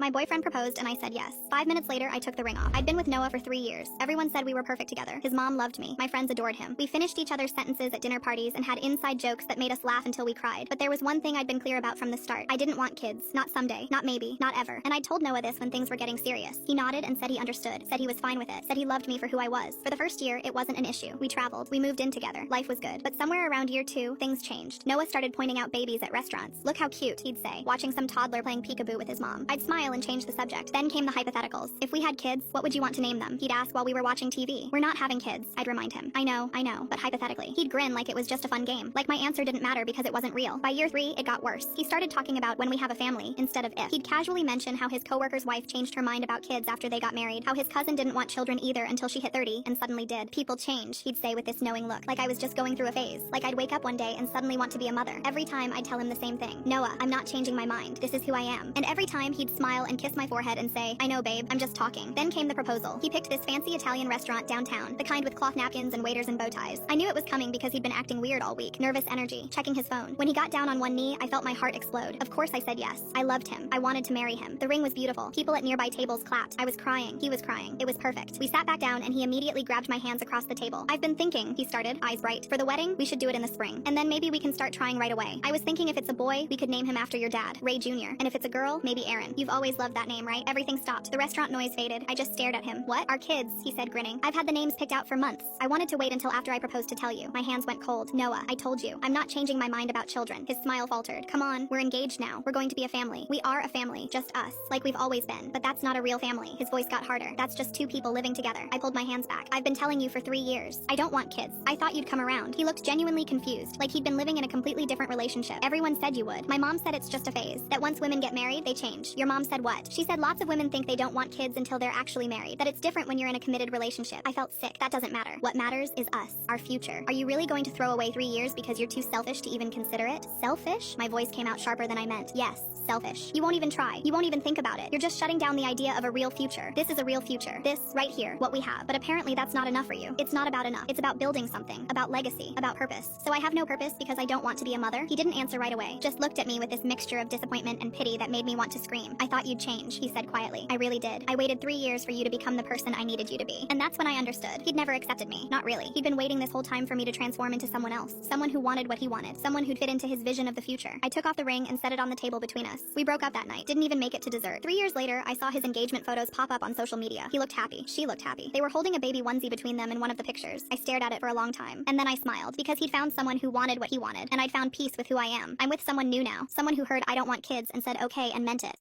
My boyfriend proposed and I said yes. 5 minutes later, I took the ring off. I'd been with Noah for 3 years. Everyone said we were perfect together. His mom loved me. My friends adored him. We finished each other's sentences at dinner parties and had inside jokes that made us laugh until we cried. But there was one thing I'd been clear about from the start. I didn't want kids. Not someday. Not maybe. Not ever. And I told Noah this when things were getting serious. He nodded and said he understood. Said he was fine with it. Said he loved me for who I was. For the first year, it wasn't an issue. We traveled. We moved in together. Life was good. But somewhere around year 2, things changed. Noah started pointing out babies at restaurants. Look how cute, he'd say, watching some toddler playing peekaboo with his mom. I'd smile and change the subject. Then came the hypotheticals. If we had kids, what would you want to name them? He'd ask while we were watching TV. We're not having kids, I'd remind him. I know, but hypothetically. He'd grin like it was just a fun game. Like my answer didn't matter because it wasn't real. By year 3, it got worse. He started talking about when we have a family instead of if. He'd casually mention how his coworker's wife changed her mind about kids after they got married, how his cousin didn't want children either until she hit 30 and suddenly did. People change, he'd say with this knowing look, like I was just going through a phase. Like I'd wake up one day and suddenly want to be a mother. Every time I'd tell him the same thing. Noah, I'm not changing my mind. This is who I am. And every time he'd smile and kiss my forehead and say, I know babe, I'm just talking. Then came the proposal. He picked this fancy Italian restaurant downtown, the kind with cloth napkins and waiters and bow ties. I knew it was coming because he'd been acting weird all week. Nervous energy, checking his phone. When he got down on one knee, I felt my heart explode. Of course I said yes. I loved him. I wanted to marry him. The ring was beautiful. People at nearby tables clapped. I was crying. He was crying. It was perfect. We sat back down and he immediately grabbed my hands across the table. I've been thinking, he started, eyes bright. For the wedding, we should do it in the spring. And then maybe we can start trying right away. I was thinking if it's a boy, we could name him after your dad, Ray Jr. And if it's a girl, maybe Aaron. You've always loved that name, right? Everything stopped. The restaurant noise faded. I just stared at him. What? Our kids, he said, grinning. I've had the names picked out for months. I wanted to wait until after I proposed to tell you. My hands went cold. Noah, I told you. I'm not changing my mind about children. His smile faltered. Come on, we're engaged now. We're going to be a family. We are a family, just us, like we've always been. But that's not a real family. His voice got harder. That's just 2 people living together. I pulled my hands back. I've been telling you for 3 years. I don't want kids. I thought you'd come around. He looked genuinely confused, like he'd been living in a completely different relationship. Everyone said you would. My mom said it's just a phase, that once women get married, they change. Your mom said what? She said lots of women think they don't want kids until they're actually married, that it's different when you're in a committed relationship. I felt sick. That doesn't matter. What matters is us, our future. Are you really going to throw away 3 years because you're too selfish to even consider it? Selfish? My voice came out sharper than I meant. Yes, selfish. You won't even try. You won't even think about it. You're just shutting down the idea of a real future. This is a real future. This, right here, what we have. But apparently that's not enough for you. It's not about enough. It's about building something, about legacy, about purpose. So I have no purpose because I don't want to be a mother? He didn't answer right away, just looked at me with this mixture of disappointment and pity that made me want to scream. I thought you'd change, he said quietly. I really did. I waited 3 years for you to become the person I needed you to be. And that's when I understood. He'd never accepted me. Not really. He'd been waiting this whole time for me to transform into someone else. Someone who wanted what he wanted. Someone who'd fit into his vision of the future. I took off the ring and set it on the table between us. We broke up that night. Didn't even make it to dessert. 3 years later, I saw his engagement photos pop up on social media. He looked happy. She looked happy. They were holding a baby onesie between them in one of the pictures. I stared at it for a long time. And then I smiled because he'd found someone who wanted what he wanted. And I'd found peace with who I am. I'm with someone new now. Someone who heard I don't want kids and said okay and meant it.